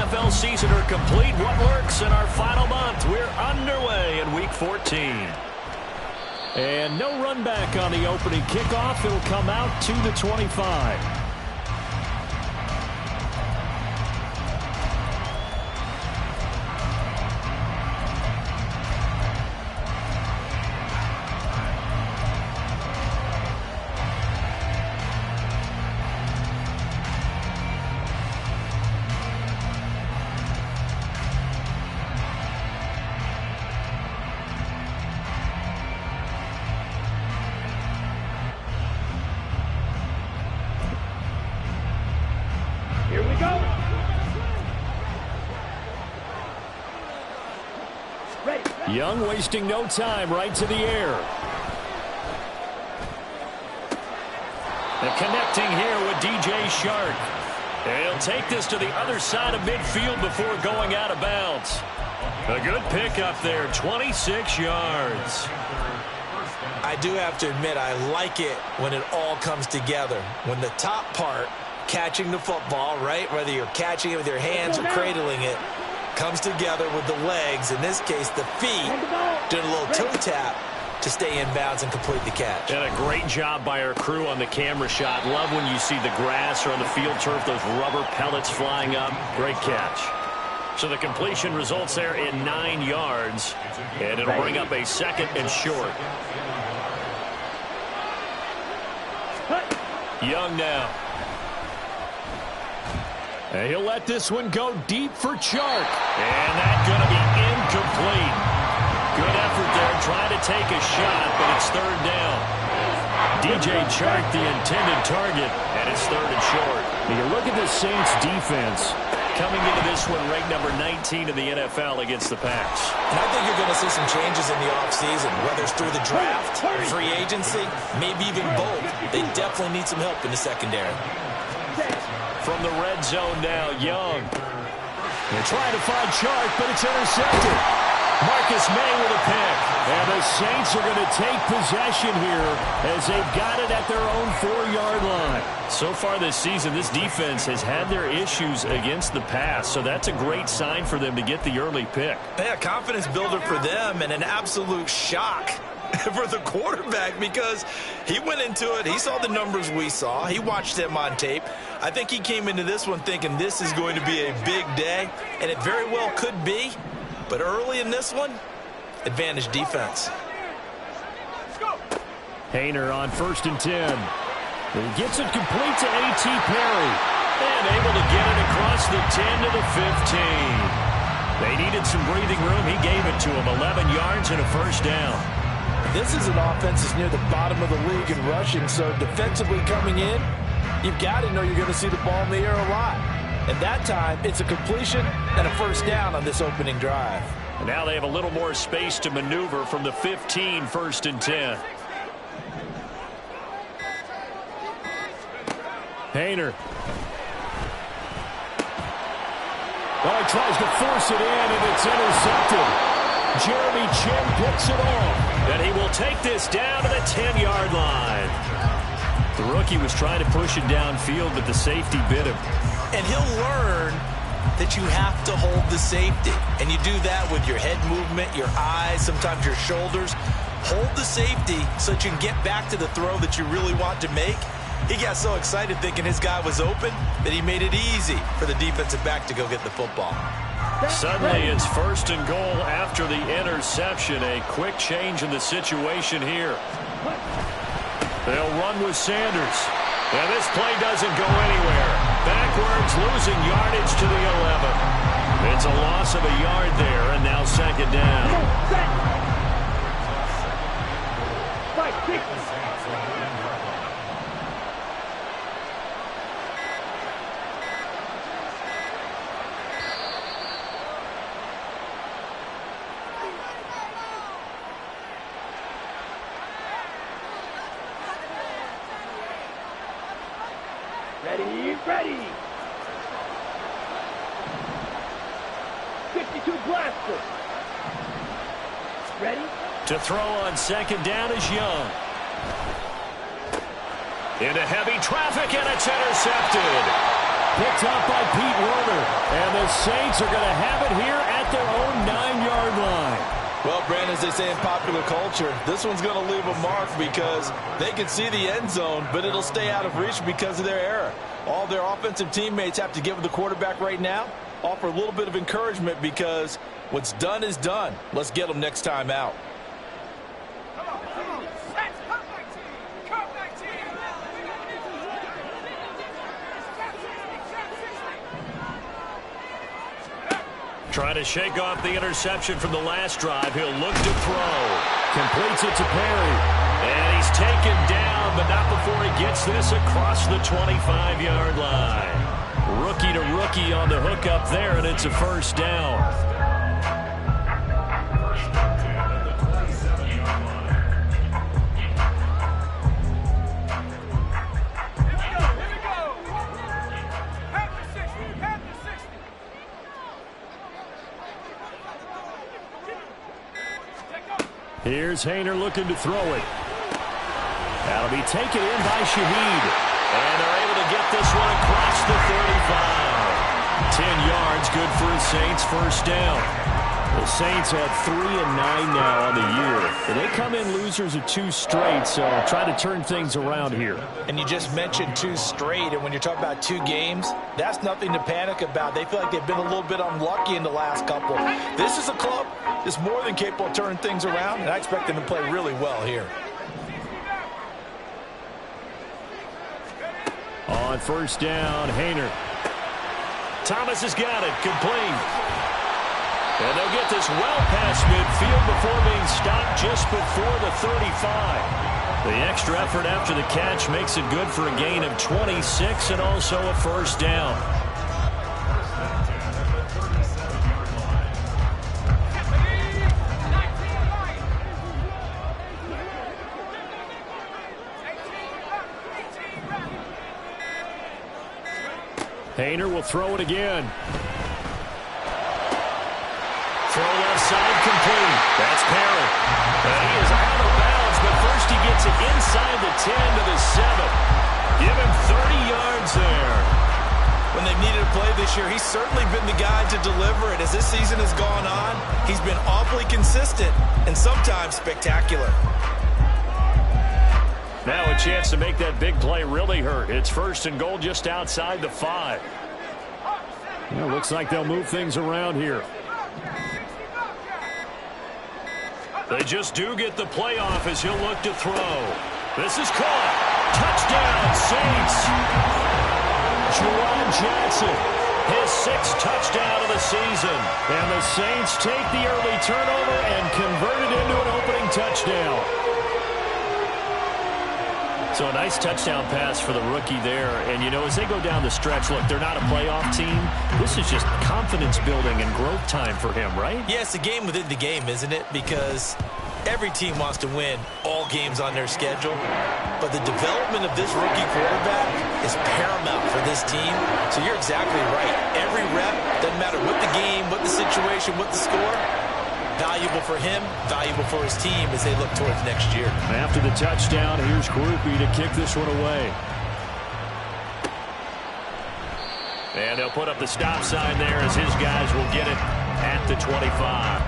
NFL season are complete. What works in our final month? We're underway in Week 14. And no run back on the opening kickoff. It'll come out to the 25. Young wasting no time, right to the air. And connecting here with DJ Shark. He'll take this to the other side of midfield before going out of bounds. A good pickup there, 26 yards. I do have to admit, I like it when it all comes together. When the top part, catching the football, right, whether you're catching it with your hands or cradling it, comes together with the legs, in this case the feet, doing a little toe tap to stay in bounds and complete the catch. And a great job by our crew on the camera shot. Love when you see the grass or on the field turf, those rubber pellets flying up. Great catch. So the completion results there in 9 yards, and it'll bring up a 2nd and short. Young now. And he'll let this one go deep for Chark. And that's going to be incomplete. Good effort there, trying to take a shot, but it's 3rd down. DJ Chark, the intended target, and it's 3rd and short. You look at the Saints defense coming into this one ranked number 19 in the NFL against the pass. And I think you're going to see some changes in the offseason, whether it's through the draft, free agency, maybe even both. They definitely need some help in the secondary. From the red zone now, Young. They're trying to find Chark, but it's intercepted. Marcus May with a pick. And the Saints are going to take possession here as they've got it at their own 4-yard line. So far this season, this defense has had their issues against the pass, so that's a great sign for them to get the early pick. Yeah, confidence builder for them and an absolute shock for the quarterback because he went into it. He saw the numbers we saw. He watched them on tape. I think he came into this one thinking this is going to be a big day, and it very well could be. But early in this one, advantage defense. Hayner on 1st and 10. He gets it complete to A.T. Perry. And able to get it across the 10 to the 15. They needed some breathing room. He gave it to him. 11 yards and a 1st down. This is an offense that's near the bottom of the league in rushing, so defensively coming in, you've got to know you're going to see the ball in the air a lot. And that time, it's a completion and a 1st down on this opening drive. And now they have a little more space to maneuver from the 15, 1st and 10. Hayner. Well, he tries to force it in, and it's intercepted. Jeremy Chin picks it off. And he will take this down to the 10-yard line. The rookie was trying to push it downfield, but the safety bit him. And he'll learn that you have to hold the safety. And you do that with your head movement, your eyes, sometimes your shoulders. Hold the safety so that you can get back to the throw that you really want to make. He got so excited thinking his guy was open that he made it easy for the defensive back to go get the football. Suddenly it's 1st and goal after the interception. A quick change in the situation here. They'll run with Sanders. And this play doesn't go anywhere. Backwards, losing yardage to the 11. It's a loss of a yard there, and now 2nd down. Ready. 52 blaster. Ready. To throw on 2nd down is Young. Into heavy traffic, and it's intercepted. picked up by Pete Werner. And the Saints are going to have it here at their own 9-yard line. Well, Brandon, as they say in popular culture, this one's going to leave a mark because they can see the end zone, but it'll stay out of reach because of their error. All their offensive teammates have to give the quarterback right now, offer a little bit of encouragement because what's done is done. Let's get them next time out. Trying to shake off the interception from the last drive. He'll look to throw. Completes it to Perry. And he's taken down, but not before he gets this across the 25-yard line. Rookie to rookie on the hook up there, and it's a first down. Here's Haener looking to throw it. That'll be taken in by Shaheed. And they're able to get this one across the 35. 10 yards, good for the Saints, first down. The Saints have 3-9 now on the year. And they come in losers of 2 straight, so try to turn things around here. And you just mentioned 2 straight, and when you're talking about 2 games, that's nothing to panic about. They feel like they've been a little bit unlucky in the last couple. This is a club that's more than capable of turning things around, and I expect them to play really well here. On first down, Haener. Thomas has got it, complete. And they'll get this well past midfield before being stopped just before the 35. The extra effort after the catch makes it good for a gain of 26 and also a first down. Haener will throw it again. Throw left side complete. That's Perry. And he is out of bounds, but first he gets it inside the 10 to the 7. Give him 30 yards there. When they've needed a play this year, he's certainly been the guy to deliver it. As this season has gone on, he's been awfully consistent and sometimes spectacular. Now a chance to make that big play really hurt. It's first and goal just outside the 5. Well, looks like they'll move things around here. They just do get the playoff as he'll look to throw. This is caught. Touchdown, Saints. Juwan Johnson, his 6th touchdown of the season. And the Saints take the early turnover and convert it into an opening touchdown. So a nice touchdown pass for the rookie there. And, you know, as they go down the stretch, look, they're not a playoff team. This is just confidence building and growth time for him, right? Yeah, it's a game within the game, isn't it? Because every team wants to win all games on their schedule. But the development of this rookie quarterback is paramount for this team. So you're exactly right. Every rep, doesn't matter what the game, what the situation, what the score, valuable for him, valuable for his team as they look towards next year. After the touchdown, here's Groupie to kick this one away. And they'll put up the stop sign there as his guys will get it at the 25.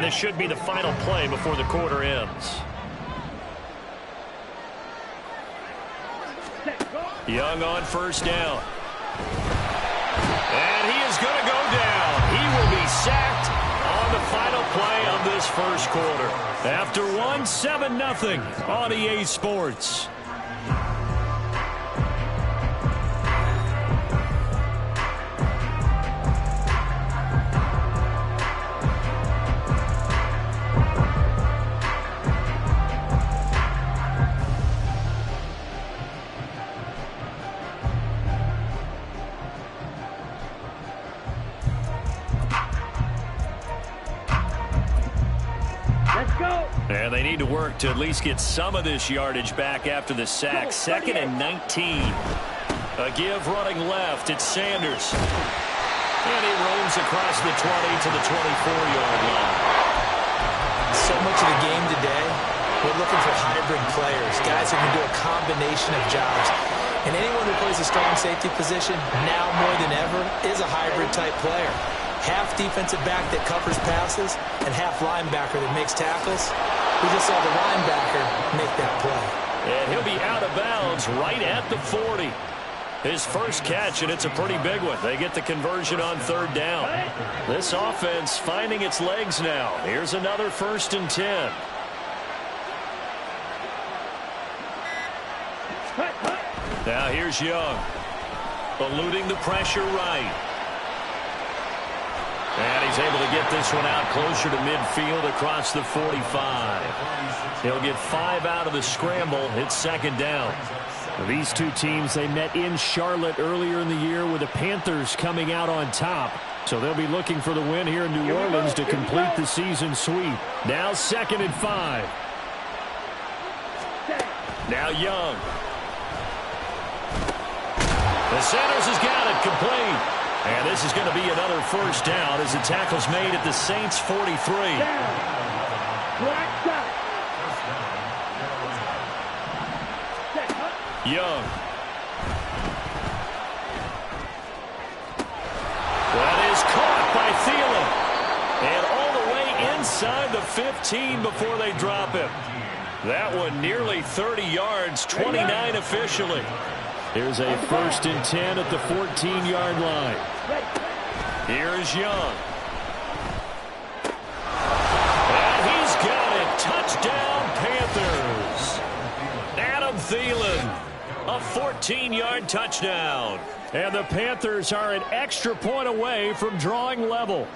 And this should be the final play before the quarter ends. Young on first down. And he is going to go down. He will be sacked on the final play of this first quarter. After 7-0 on EA Sports. And they need to work to at least get some of this yardage back after the sack. 2nd and 19. A give running left. It's Sanders. And he roams across the 20 to the 24-yard line. So much of the game today, we're looking for hybrid players, guys who can do a combination of jobs. And anyone who plays a strong safety position, now more than ever, is a hybrid-type player. Half defensive back that covers passes and half linebacker that makes tackles. We just saw the linebacker make that play. And he'll be out of bounds right at the 40. His first catch, and it's a pretty big one. They get the conversion on 3rd down. This offense finding its legs now. Here's another 1st and 10. Now here's Young. Eluding the pressure right. And he's able to get this one out closer to midfield across the 45. He'll get 5 out of the scramble. It's 2nd down. These two teams, they met in Charlotte earlier in the year with the Panthers coming out on top. So they'll be looking for the win here in New Orleans to complete the season sweep. Now 2nd and 5. Now Young. The Sanders has got it complete. And this is going to be another 1st down as the tackle's made at the Saints 43. Young. That is caught by Thielen. And all the way inside the 15 before they drop him. That one nearly 30 yards, 29 officially. Here's a 1st and 10 at the 14-yard line. Here is Young. And he's got it. Touchdown, Panthers. Adam Thielen. A 14-yard touchdown. And the Panthers are an extra point away from drawing level.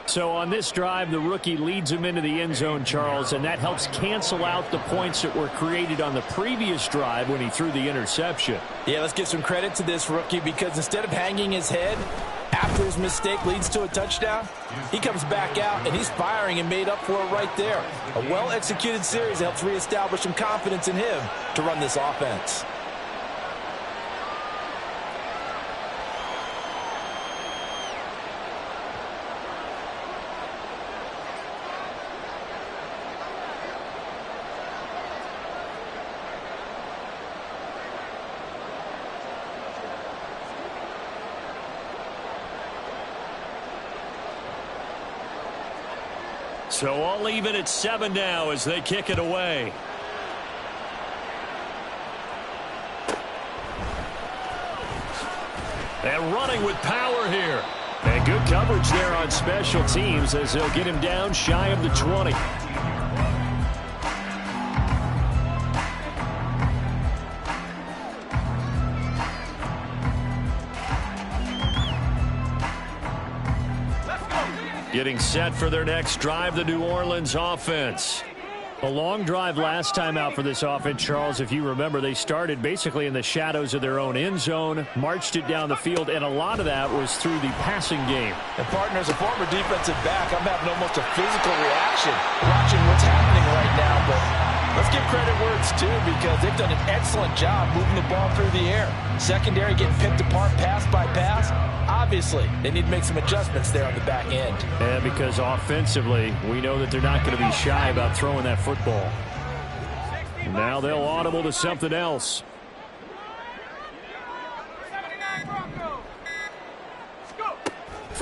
So on this drive, the rookie leads him into the end zone, Charles, and that helps cancel out the points that were created on the previous drive when he threw the interception. Yeah, let's give some credit to this rookie because instead of hanging his head after his mistake leads to a touchdown, he comes back out and he's firing and made up for it right there. A well-executed series helps reestablish some confidence in him to run this offense. So all even at 7 now as they kick it away. And running with power here. And good coverage there on special teams as they'll get him down shy of the 20. Getting set for their next drive, the New Orleans offense. A long drive last time out for this offense, Charles. If you remember, they started basically in the shadows of their own end zone, marched it down the field, and a lot of that was through the passing game. And, partner, as a former defensive back, I'm having almost a physical reaction watching what's happening right now. But let's give credit where it's due because they've done an excellent job moving the ball through the air. Secondary getting picked apart pass by pass. Obviously, they need to make some adjustments there on the back end. And because offensively, we know that they're not going to be shy about throwing that football. Now they'll audible to something else.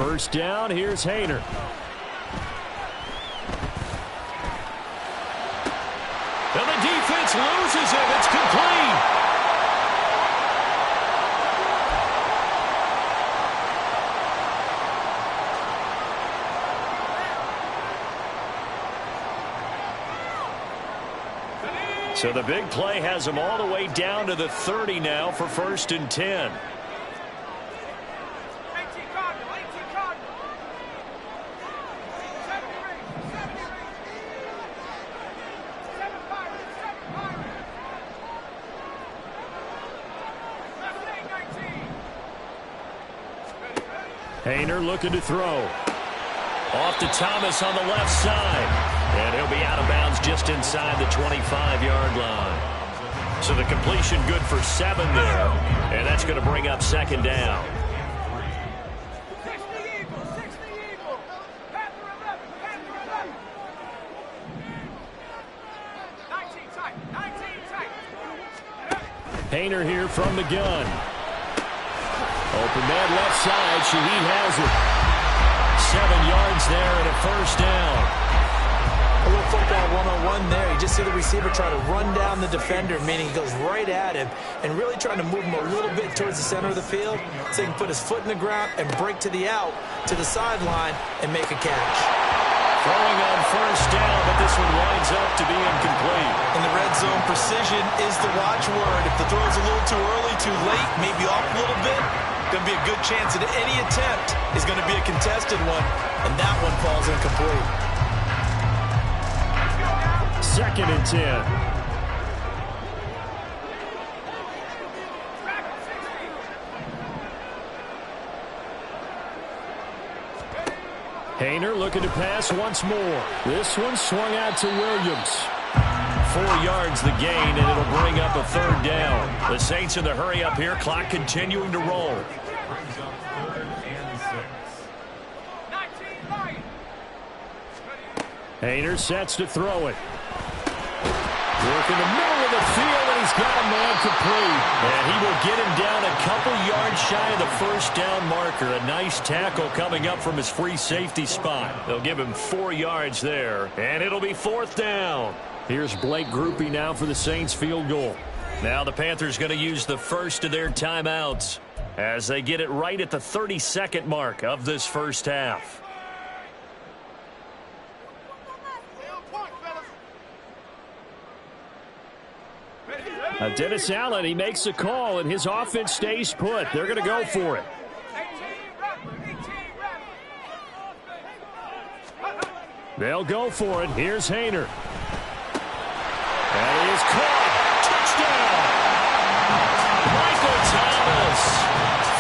first down, here's Hayner. And the defense loses him. It's complete. So the big play has him all the way down to the 30 now for 1st and 10. Hayner looking to throw. Off to Thomas on the left side. And he'll be out of bounds just inside the 25-yard line. So the completion good for 7 there. And that's going to bring up 2nd down. Hayner here from the gun. Open man left side. Shaheed has it. 7 yards there and a 1st down. A little football 101 there. You just see the receiver try to run down the defender, meaning he goes right at him and really trying to move him a little bit towards the center of the field so he can put his foot in the ground and break to the out, to the sideline, and make a catch. Throwing on 1st down, but this one winds up to be incomplete. In the red zone, precision is the watchword. If the throw's a little too early, too late, maybe off a little bit, going to be a good chance that any attempt is going to be a contested one, and that one falls incomplete. 2nd and 10. Hayner looking to pass once more. This one swung out to Williams. 4 yards the gain, and it'll bring up a 3rd down. The Saints in the hurry up here. Clock continuing to roll. Hayner sets to throw it. Work in the middle of the field, and he's got a man complete. And he will get him down a couple yards shy of the 1st down marker. A nice tackle coming up from his free safety spot. They'll give him 4 yards there, and it'll be 4th down. Here's Blake Grupe now for the Saints field goal. Now the Panthers going to use the first of their timeouts as they get it right at the 32nd mark of this first half. Dennis Allen, he makes a call, and his offense stays put. They're going to go for it. They'll go for it. Here's Hayner. And he is caught. Touchdown! Michael Thomas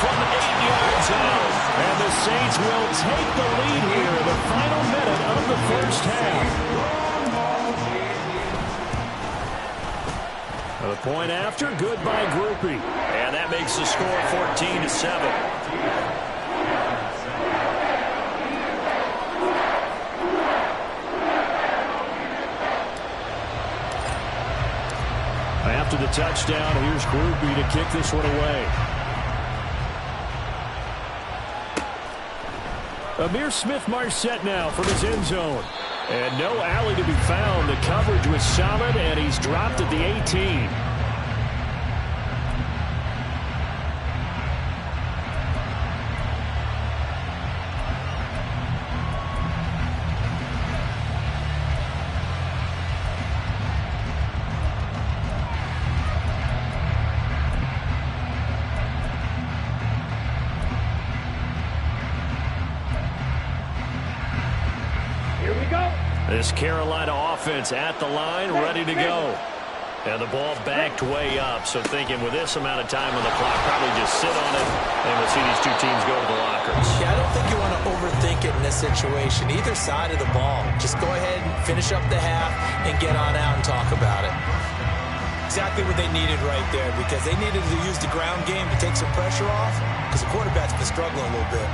from 8 yards out. And the Saints will take the lead here in the final minute of the first half. The point after, good by Grupe. And that makes the score 14-7. After the touchdown, here's Grupe to kick this one away. Amir Smith-Marset now from his end zone. And no alley to be found. The coverage was solid, and he's dropped at the 18. This Carolina offense at the line, ready to go. And the ball backed way up, so thinking with this amount of time on the clock, probably just sit on it, and we'll see these two teams go to the lockers. Yeah, I don't think you want to overthink it in this situation. Either side of the ball. Just go ahead and finish up the half and get on out and talk about it. Exactly what they needed right there, because they needed to use the ground game to take some pressure off, because the quarterback's been struggling a little bit.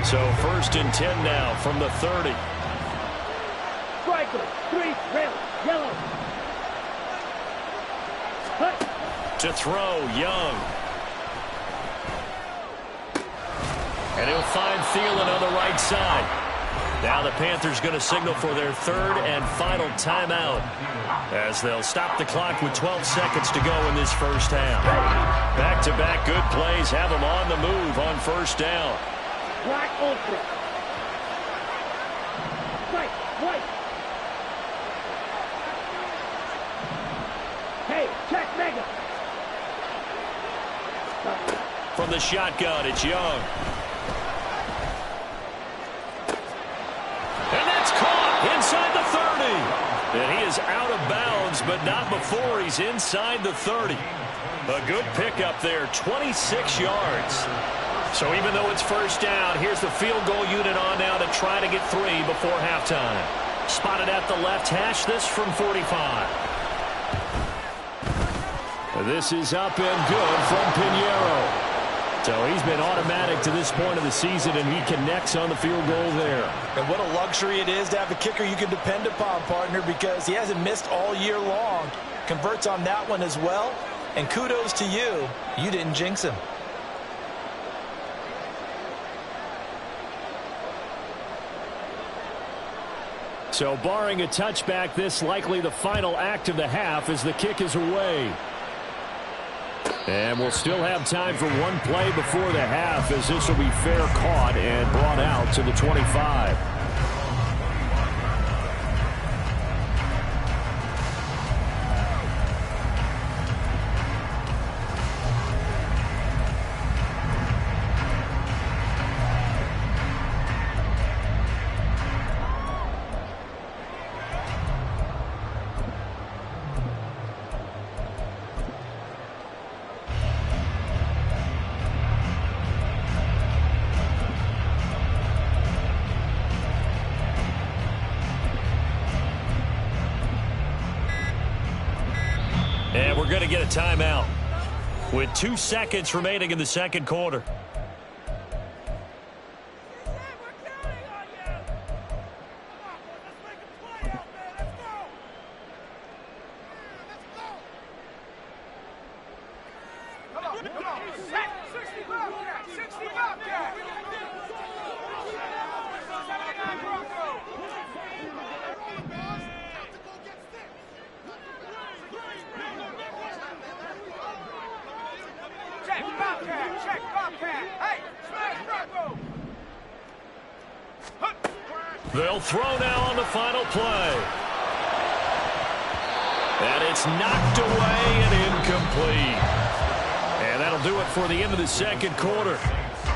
So 1st and 10 now from the 30. Striker, 3, red, yellow. To throw, Young. And he'll find Thielen on the right side. Now the Panthers going to signal for their third and final timeout, as they'll stop the clock with 12 seconds to go in this first half. Back-to-back good plays have them on the move on first down. Black ultra. White. Hey, check mega. From the shotgun, it's Young. And that's caught inside the 30. And he is out of bounds, but not before he's inside the 30. A good pickup there, 26 yards. So even though it's first down, here's the field goal unit on now to try to get 3 before halftime. Spotted at the left hash, this from 45. This is up and good from Pinheiro. So he's been automatic to this point of the season, and he connects on the field goal there. And what a luxury it is to have a kicker you can depend upon, partner, because he hasn't missed all year long. Converts on that one as well. And kudos to you. You didn't jinx him. So barring a touchback, this likely the final act of the half as the kick is away. And we'll still have time for one play before the half, as this will be fair caught and brought out to the 25. And we're going to get a timeout with 2 seconds remaining in the second quarter. They'll throw now on the final play. And it's knocked away and incomplete. And that'll do it for the end of the second quarter.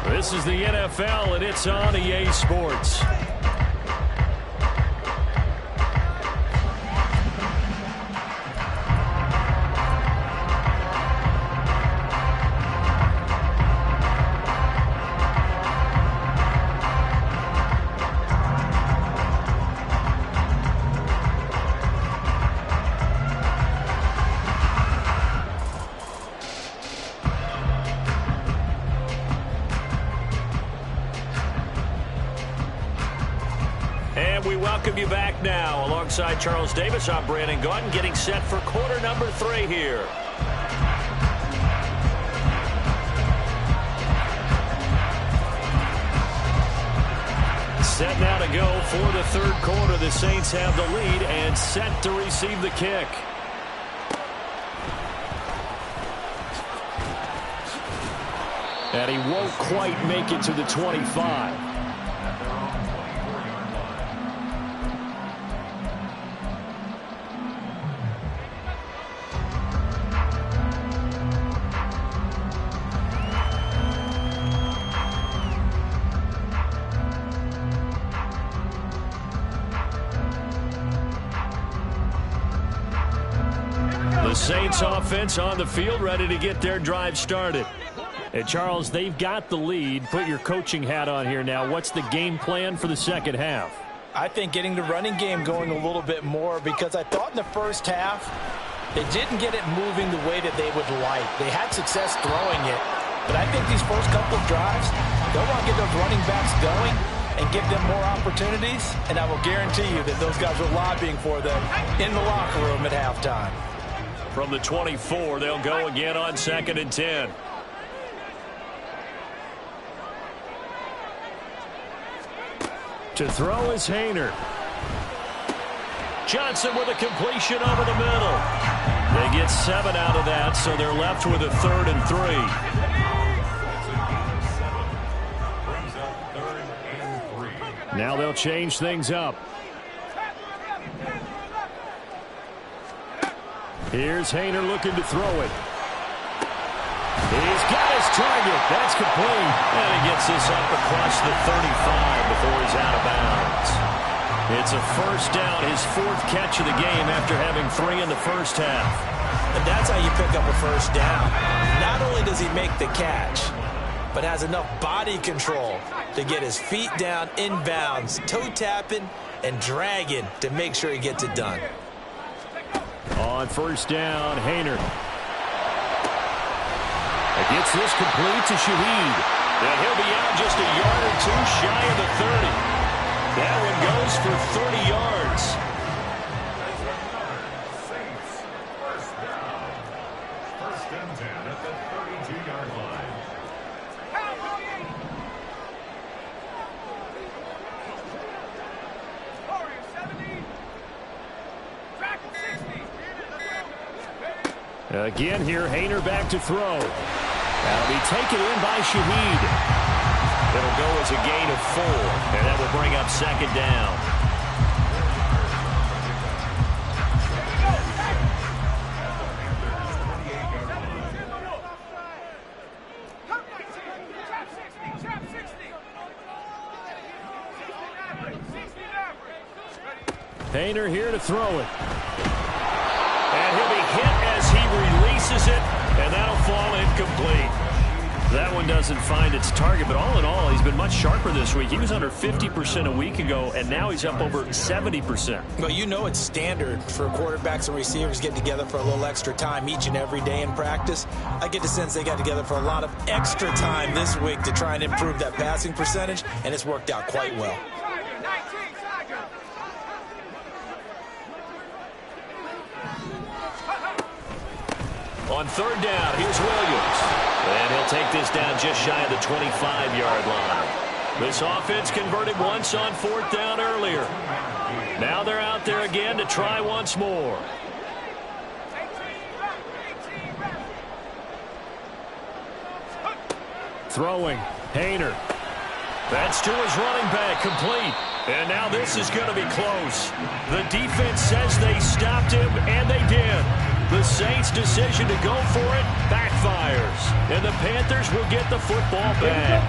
This is the NFL, and it's on EA Sports. We welcome you back now. Alongside Charles Davis, I'm Brandon Gaudin, getting set for quarter number 3 here. Set now to go for the third quarter. The Saints have the lead and set to receive the kick. And he won't quite make it to the 25. Saints offense on the field, ready to get their drive started. And Charles, they've got the lead. Put your coaching hat on here now. What's the game plan for the second half? I think getting the running game going a little bit more, because I thought in the first half they didn't get it moving the way that they would like. They had success throwing it, but I think these first couple of drives, they'll want to get those running backs going and give them more opportunities, and I will guarantee you that those guys are lobbying for them in the locker room at halftime. From the 24, they'll go again on 2nd and 10. To throw is Haener. Johnson with a completion over the middle. They get 7 out of that, so they're left with a 3rd and 3. Now they'll change things up. Here's Haener looking to throw it. He's got his target. That's complete. And he gets this up across the 35 before he's out of bounds. It's a first down, his 4th catch of the game after having 3 in the first half. And that's how you pick up a first down. Not only does he make the catch, but has enough body control to get his feet down inbounds, toe tapping and dragging to make sure he gets it done. On first down, Haener. Gets this complete to Shaheed. And he'll be out just a yard or 2 shy of the 30. That one goes for 30 yards. First and 10 at the 32-yard line. Again here, Haener back to throw. That'll be taken in by Shaheed. It'll go as a gain of 4, and that will bring up 2nd down. Haener here to throw it. And he'll be hit as he releases it, and that'll fall incomplete. That one doesn't find its target, but all in all, he's been much sharper this week. He was under 50% a week ago, and now he's up over 70%. Well, you know it's standard for quarterbacks and receivers getting together for a little extra time each and every day in practice. I get the sense they got together for a lot of extra time this week to try and improve that passing percentage, and it's worked out quite well. On 3rd down, here's Williams. And he'll take this down just shy of the 25-yard line. This offense converted once on 4th down earlier. Now they're out there again to try once more. Throwing, Haener. That's to his running back, complete. And now this is going to be close. The defense says they stopped him, and they did. The Saints' decision to go for it backfires. And the Panthers will get the football back.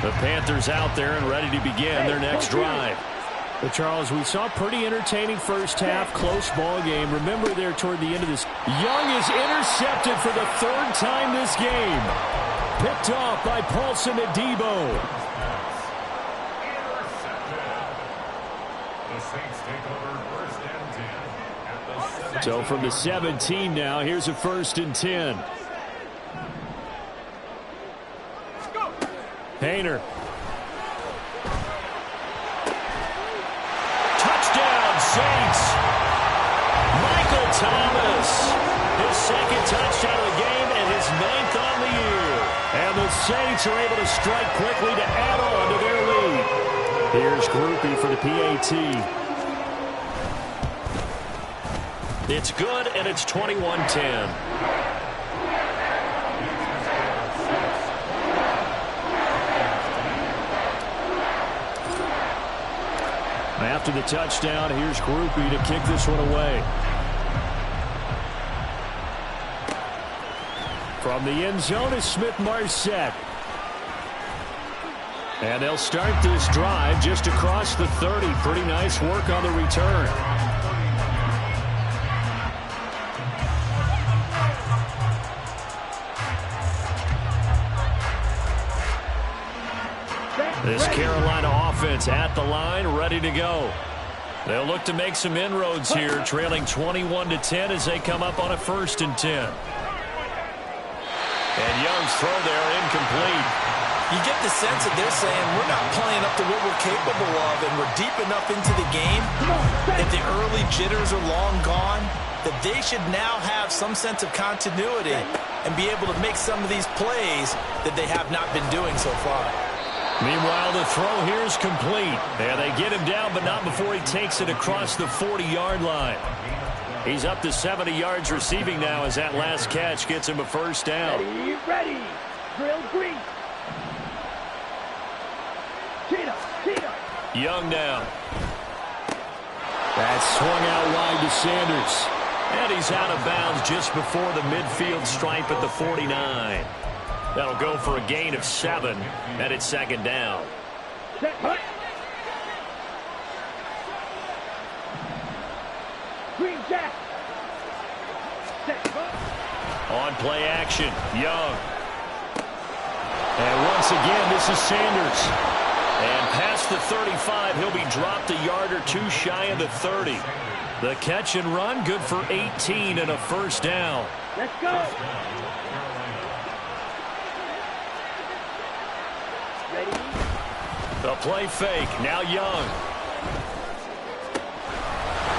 The Panthers out there and ready to begin their next drive. But Charles, we saw a pretty entertaining first half, close ball game. Remember there toward the end of this, Young is intercepted for the 3rd time this game. Picked off by Paulson Adebo. The Saints take over 1st and 10 at the 17. So from the 17 now, here's a 1st and 10. Haener. Touchdown, Saints. Michael Thomas. His 2nd touchdown of the game and his 9th on the year. And the Saints are able to strike quickly to add on to their lead. Here's Groupie for the PAT. It's good, and it's 21-10. After the touchdown, here's Groupie to kick this one away. From the end zone is Smith-Marset. And they'll start this drive just across the 30. Pretty nice work on the return. This Carolina offense at the line, ready to go. They'll look to make some inroads here, trailing 21-10 as they come up on a 1st and 10. And Young's throw there incomplete. You get the sense that they're saying we're not playing up to what we're capable of, and we're deep enough into the game that the early jitters are long gone. that they should now have some sense of continuity and be able to make some of these plays that they have not been doing so far. Meanwhile, the throw here is complete. And they get him down, but not before he takes it across the 40-yard line. He's up to 70 yards receiving now as that last catch gets him a first down. Ready, ready. Drill green. Cheetah, cheetah. Young now. That swung out wide to Sanders. And he's out of bounds just before the midfield stripe at the 49. That'll go for a gain of 7, and it's second down. Set, hut. Green jack. Set, hut. On play action, Young. And once again, this is Sanders. And past the 35, he'll be dropped a yard or two shy of the 30. The catch and run, good for 18 and a first down. Let's go. Ready. The play fake, now Young.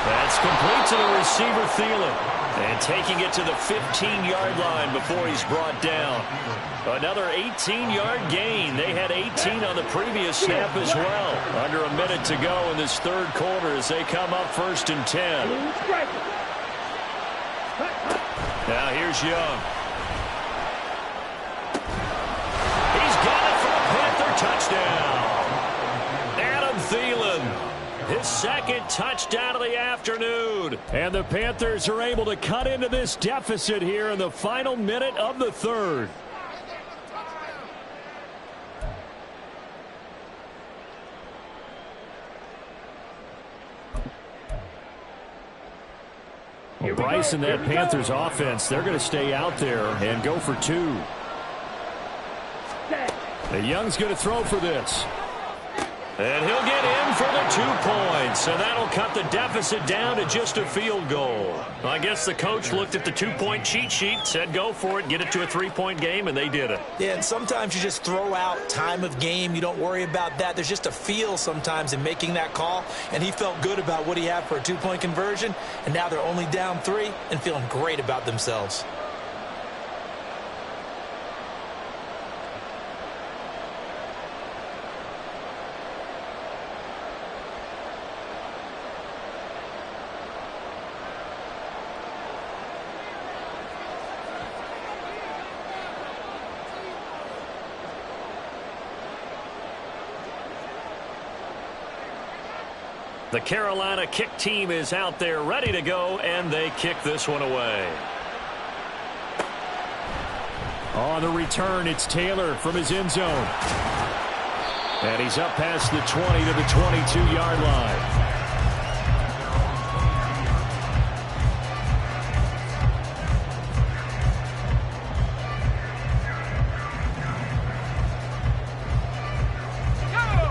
That's complete to the receiver, Thielen. And taking it to the 15-yard line before he's brought down. Another 18-yard gain. They had 18 on the previous snap as well. Under a minute to go in this third quarter as they come up 1st and 10. Now here's Young. He's got it for a Panther touchdown. Adam Thielen. His second touchdown of the afternoon. And the Panthers are able to cut into this deficit here in the final minute of the third. Well, Bryce and that Panthers offense, they're going to stay out there and go for 2. The Young's going to throw for this. And he'll get in for the 2 points, and that'll cut the deficit down to just a field goal. I guess the coach looked at the 2-point cheat sheet, said go for it, get it to a 3-point game, and they did it. Yeah, and sometimes you just throw out time of game. You don't worry about that. There's just a feel sometimes in making that call, and he felt good about what he had for a 2-point conversion, and now they're only down 3 and feeling great about themselves. The Carolina kick team is out there ready to go, and they kick this one away. On the return, it's Taylor from his end zone. And he's up past the 20 to the 22-yard line.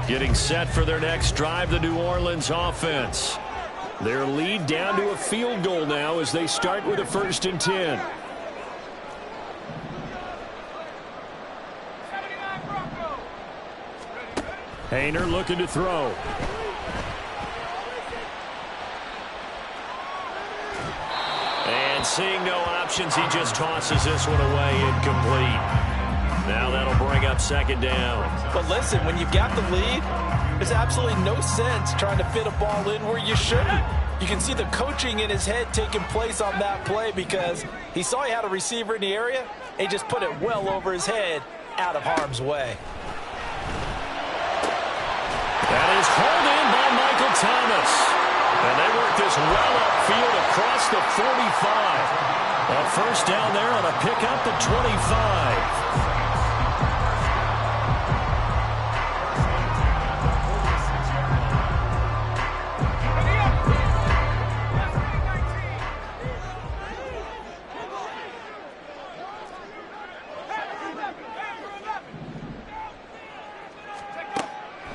Getting set for their next drive, the New Orleans offense. Their lead down to a field goal now as they start with a 1st and 10. Hayner looking to throw. And seeing no options, he just tosses this one away, incomplete. Now that'll bring up 2nd down. But listen, when you've got the lead, there's absolutely no sense trying to fit a ball in where you shouldn't. You can see the coaching in his head taking place on that play because he saw he had a receiver in the area and he just put it well over his head out of harm's way. That is hauled in by Michael Thomas. And they work this well upfield across the 45. A first down there on a pickup at 25.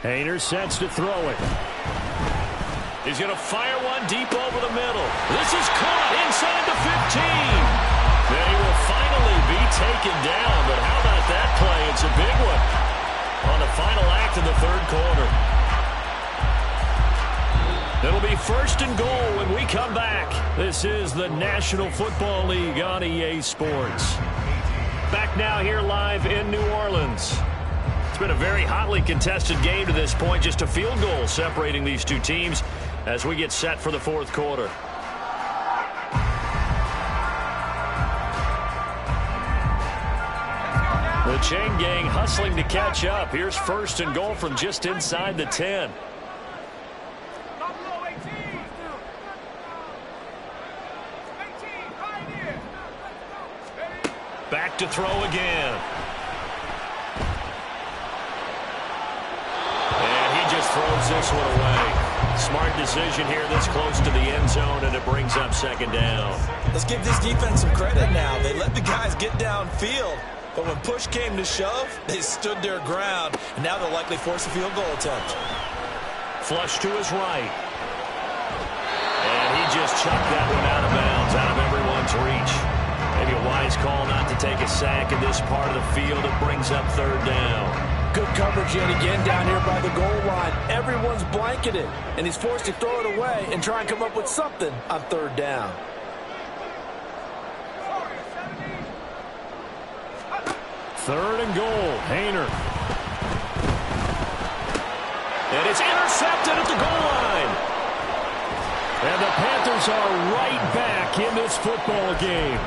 Hayner sets to throw it. He's going to fire one deep over the middle. This is caught inside the 15. Then he will finally be taken down. But how about that play? It's a big one on the final act of the third quarter. It'll be 1st and goal when we come back. This is the National Football League on EA Sports. Back now here live in New Orleans. It's been a very hotly contested game to this point. Just a field goal separating these two teams as we get set for the 4th quarter. The chain gang hustling to catch up. Here's 1st and goal from just inside the 10. Back to throw again. And he just throws this one away. Smart decision here this close to the end zone, and it brings up 2nd down. Let's give this defense some credit now. They let the guys get downfield, but when push came to shove, they stood their ground, and now they'll likely force a field goal attempt. Flush to his right. And he just chucked that one out of bounds, out of everyone's reach. Maybe a wise call not to take a sack in this part of the field. It brings up 3rd down. Good coverage yet again down here by the goal line. Everyone's blanketed, and he's forced to throw it away and try and come up with something on 3rd down. 3rd and goal. Hayner. And it's intercepted at the goal line. And the Panthers are right back in this football game.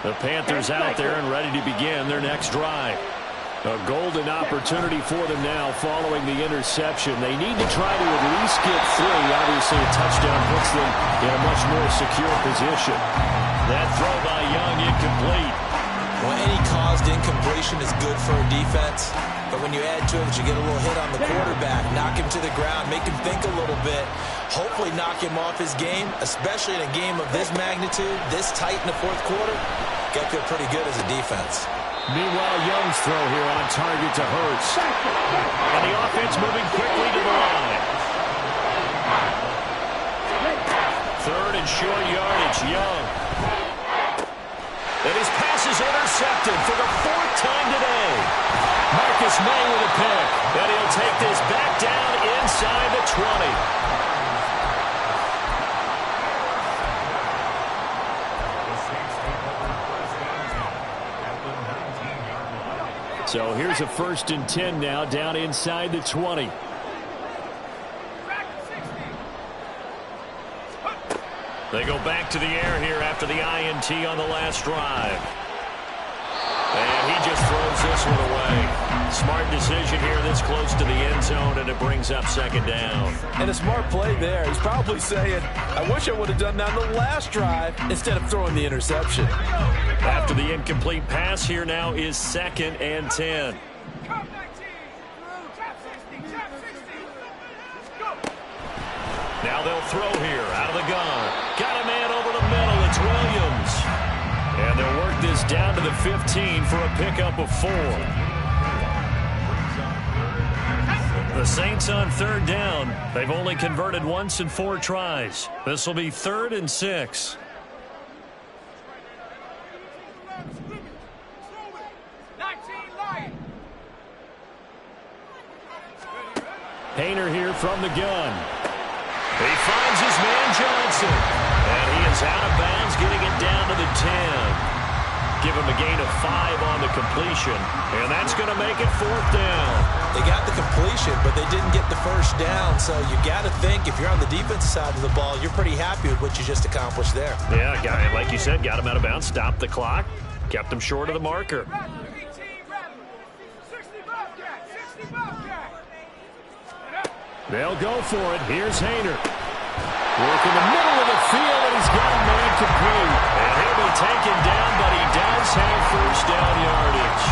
The Panthers out there and ready to begin their next drive. A golden opportunity for them now following the interception. They need to try to at least get 3. Obviously, a touchdown puts them in a much more secure position. That throw by Young incomplete. Well, any caused incompletion is good for a defense. But when you add to it that you get a little hit on the quarterback, knock him to the ground, make him think a little bit, hopefully knock him off his game, especially in a game of this magnitude, this tight in the 4th quarter, got to feel pretty good as a defense. Meanwhile, Young's throw here on target to Hurts. And the offense moving quickly to the line. 3rd and short yardage, Young. And his pass is intercepted for the 4th time today. Marcus May with a pick. And he'll take this back down inside the 20. So here's a 1st and 10 now down inside the 20. They go back to the air here after the INT on the last drive. And he just throws this one away. Smart decision here this close to the end zone, and it brings up 2nd down. And a smart play there. He's probably saying, I wish I would have done that on the last drive instead of throwing the interception. After the incomplete pass, here now is 2nd and 10. Now they'll throw here out of the gun. Got a man over the middle. It's Williams. And they'll work this down to the 15 for a pickup of 4. The Saints on 3rd down. They've only converted once in 4 tries. This will be 3rd and 6. Hayner here from the gun. He finds his man Johnson. And he is out of bounds, getting it down to the 10. Give him a gain of 5 on the completion. And that's going to make it 4th down. They got the completion, but they didn't get the 1st down. So you got to think if you're on the defensive side of the ball, you're pretty happy with what you just accomplished there. Yeah, guy, like you said, got him out of bounds, stopped the clock, kept him short of the marker. They'll go for it. Here's Hayner. Working the middle of the field, and he's got a man complete. And he'll be taken down, but he does have 1st down yardage.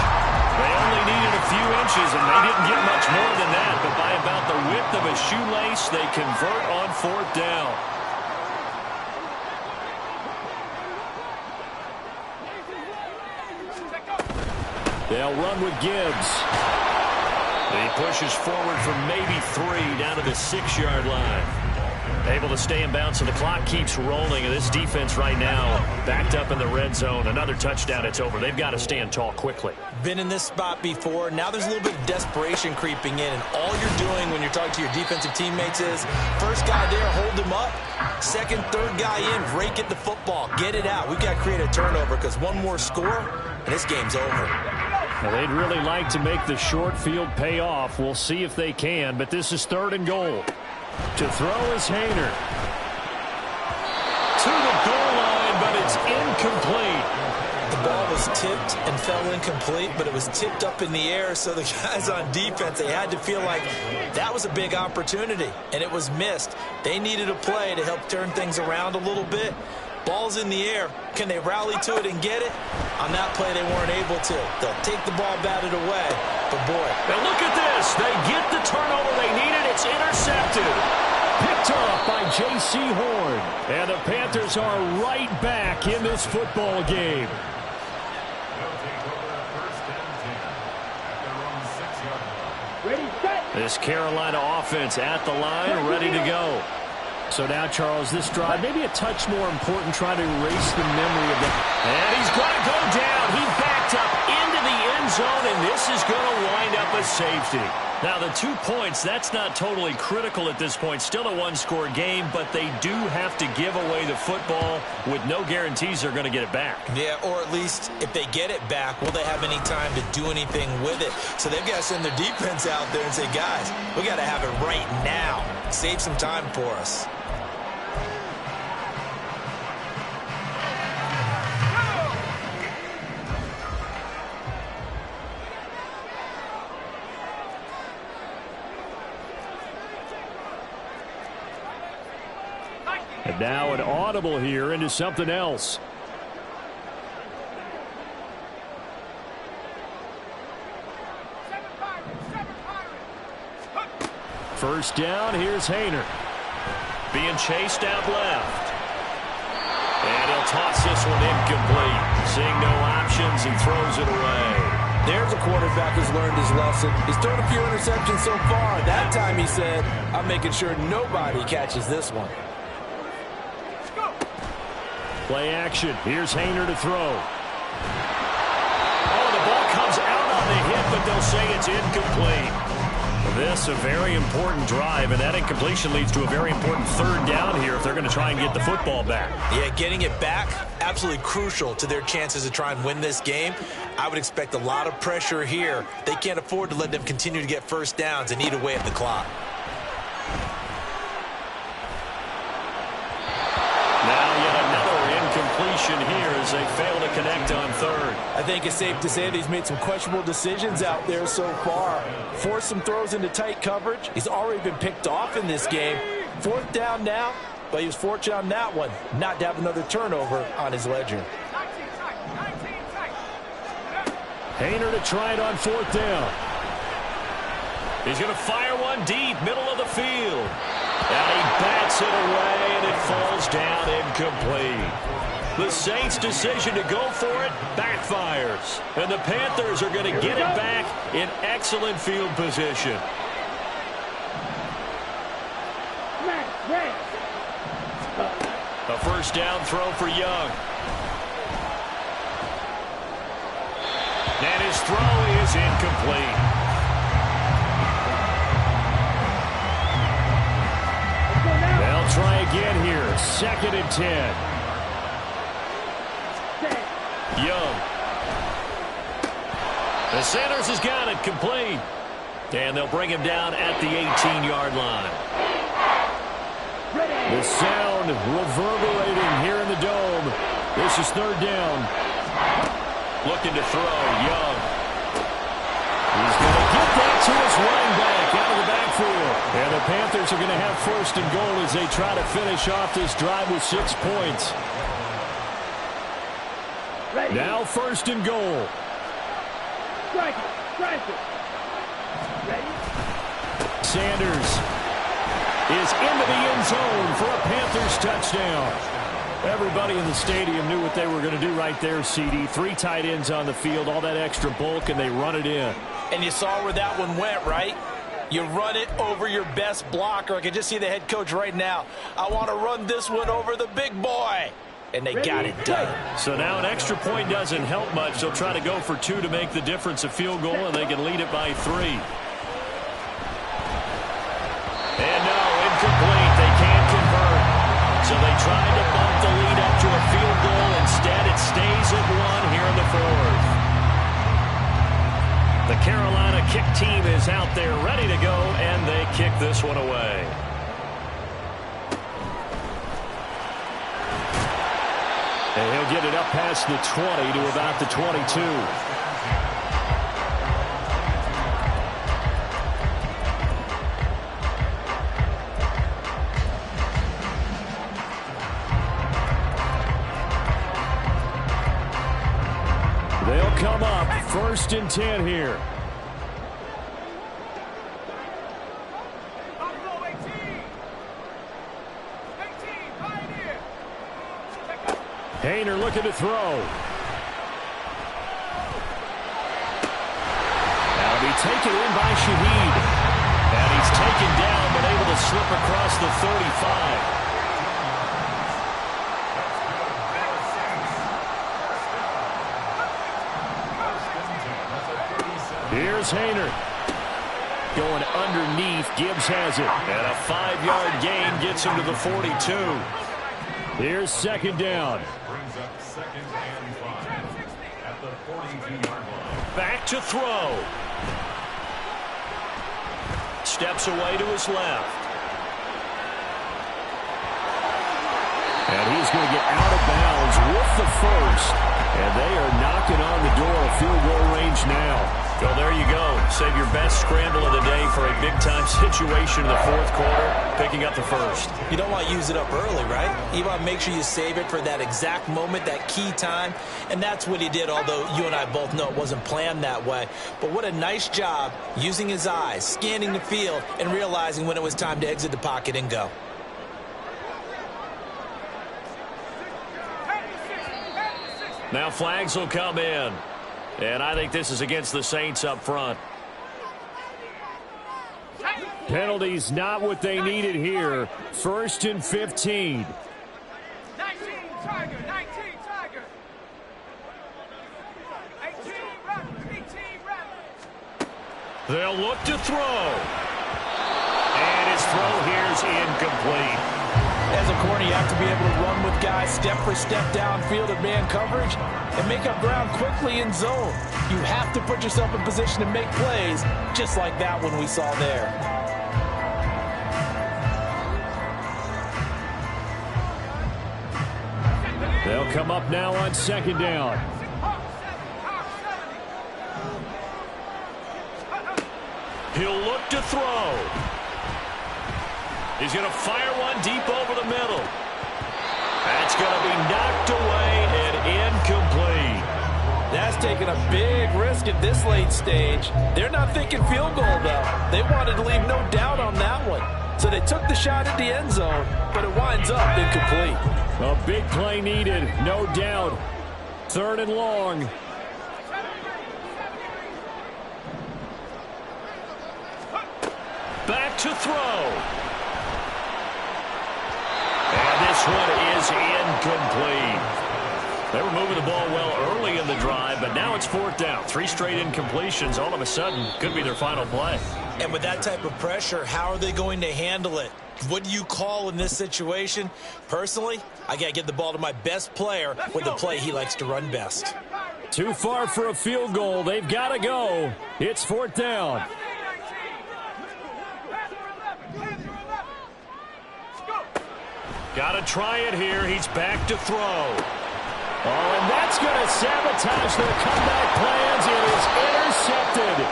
They only needed a few inches, and they didn't get much more than that. But by about the width of a shoelace, they convert on 4th down. They'll run with Gibbs. He pushes forward for maybe 3 down to the 6-yard line. Able to stay in bounds, so the clock keeps rolling. And this defense right now backed up in the red zone. Another touchdown, it's over. They've got to stand tall quickly. Been in this spot before. Now there's a little bit of desperation creeping in, and all you're doing when you're talking to your defensive teammates is first guy there, hold him up. Second, third guy in, rake at the football. Get it out. We've got to create a turnover because one more score, and this game's over. Well, they'd really like to make the short field pay off. We'll see if they can, but this is 3rd and goal. To throw is Haener. To the goal line, but it's incomplete. The ball was tipped and fell incomplete, but it was tipped up in the air, so the guys on defense, they had to feel like that was a big opportunity, and it was missed. They needed a play to help turn things around a little bit. Ball's in the air. Can they rally to it and get it? On that play, they weren't able to. They'll take the ball, batted away, but boy. Now look at this. They get the turnover they needed. It's intercepted. Picked off by J.C. Horn. And the Panthers are right back in this football game. Ready, set. This Carolina offense at the line, ready to go. So now, Charles, this drive, maybe a touch more important, trying to erase the memory of that. And he's going to go down. He backed up into the end zone, and this is going to wind up a safety. Now, the 2 points, that's not totally critical at this point. Still a one-score game, but they do have to give away the football with no guarantees they're going to get it back. Yeah, or at least if they get it back, will they have any time to do anything with it? So they've got to send their defense out there and say, guys, we got to have it right now. Save some time for us. And now an audible here into something else. First down, here's Haener. Being chased out left. And he'll toss this one incomplete. Seeing no options, he throws it away. There's a quarterback who's learned his lesson. He's thrown a few interceptions so far. That time he said, I'm making sure nobody catches this one. Play action. Here's Haener to throw. Oh, the ball comes out on the hit, but they'll say it's incomplete. This a very important drive, and that incompletion leads to a very important 3rd down here if they're going to try and get the football back. Yeah, getting it back, absolutely crucial to their chances to try and win this game. I would expect a lot of pressure here. They can't afford to let them continue to get first downs and eat away at the clock. Completion here as they fail to connect on 3rd. I think it's safe to say that he's made some questionable decisions out there so far. Forced some throws into tight coverage. He's already been picked off in this game. 4th down now, but he was fortunate on that one not to have another turnover on his ledger. Haener to try it on 4th down. He's going to fire one deep, middle of the field. And he bats it away, and it falls down incomplete. The Saints' decision to go for it backfires. And the Panthers are going to get it back in excellent field position. A first down throw for Young. And his throw is incomplete. They'll try again here. 2nd and 10. Young. The Sanders has got it complete. And they'll bring him down at the 18-yard line. The sound reverberating here in the dome. This is 3rd down. Looking to throw. Young. He's going to get that to his running back out of the backfield. And the Panthers are going to have 1st and goal as they try to finish off this drive with 6 points. Ready. Now 1st and goal. Strike it. Strike it. Ready. Sanders is into the end zone for a Panthers touchdown. Everybody in the stadium knew what they were going to do right there, CD. 3 tight ends on the field, all that extra bulk, and they run it in. And you saw where that one went, right? You run it over your best blocker. I can just see the head coach right now. I want to run this one over the big boy. and they got it done. So now an extra point doesn't help much. They'll try to go for 2 to make the difference a field goal, and they can lead it by 3. And no, incomplete. They can't convert. So they tried to bump the lead up to a field goal. Instead, it stays at 1 here in the 4th. The Carolina kick team is out there ready to go, and they kick this one away. And he'll get it up past the 20 to about the 22. They'll come up 1st and 10 here. Hayner looking to throw. That'll be taken in by Shaheed. And he's taken down, but able to slip across the 35. Here's Hayner. Going underneath. Gibbs has it. And a 5-yard gain gets him to the 42. Here's 2nd down. Brings up 2nd and 5 at the 42-yard line. Back to throw. Steps away to his left. And he's going to get out of bounds with the 1st. And they are knocking on the door of field goal range now. Well, there you go. Save your best scramble of the day for a big-time situation in the 4th quarter, picking up the 1st. You don't want to use it up early, right? You want to make sure you save it for that exact moment, that key time. And that's what he did, although you and I both know it wasn't planned that way. But what a nice job using his eyes, scanning the field, and realizing when it was time to exit the pocket and go. Now flags will come in. And I think this is against the Saints up front. Penalties not what they needed here. 1st and 15. 19 Tiger, 19 Tiger. 18 Raptor, 18 Raptor. They'll look to throw. And his throw here's incomplete. As a corner, you have to be able to run with guys step for step downfield in man coverage and make up ground quickly in zone. You have to put yourself in position to make plays, just like that one we saw there. They'll come up now on 2nd down. He'll look to throw. He's going to fire one deep over the middle. That's going to be knocked away and incomplete. That's taking a big risk at this late stage. They're not thinking field goal, though. They wanted to leave no doubt on that one. So they took the shot at the end zone, but it winds up incomplete. A big play needed, no doubt. 3rd and long. Back to throw. And this one is incomplete. They were moving the ball well early in the drive, but now it's 4th down. 3 straight incompletions. All of a sudden, could be their final play. And with that type of pressure, how are they going to handle it? What do you call in this situation? Personally, I got to give the ball to my best player with the play he likes to run best. Too far for a field goal. They've got to go. It's 4th down. Got to try it here. He's back to throw. Oh, and that's going to sabotage their comeback plans. It is intercepted.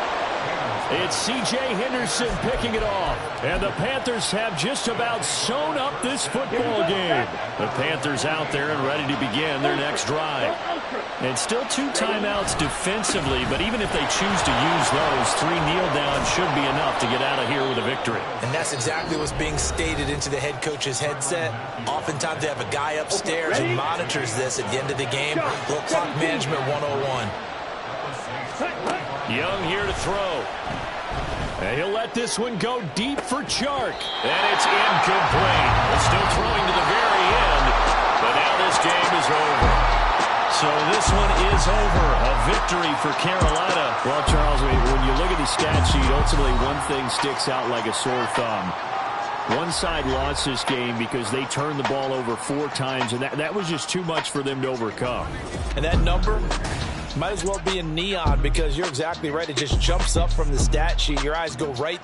It's C.J. Henderson picking it off. And the Panthers have just about sewn up this football game. The Panthers out there and ready to begin their next drive. And still 2 timeouts defensively, but even if they choose to use those, 3 kneel downs should be enough to get out of here with a victory. And that's exactly what's being stated into the head coach's headset. Oftentimes they have a guy upstairs who monitors this at the end of the game. Little clock management 101. Young here to throw. And he'll let this one go deep for Chark. And it's incomplete. Still throwing to the very end. But now this game is it's over. A victory for Carolina. Well, Charles, when you look at the stat sheet, ultimately one thing sticks out like a sore thumb. One side lost this game because they turned the ball over 4 times, and that was just too much for them to overcome. And that number might as well be in neon because you're exactly right. It just jumps up from the stat sheet. Your eyes go right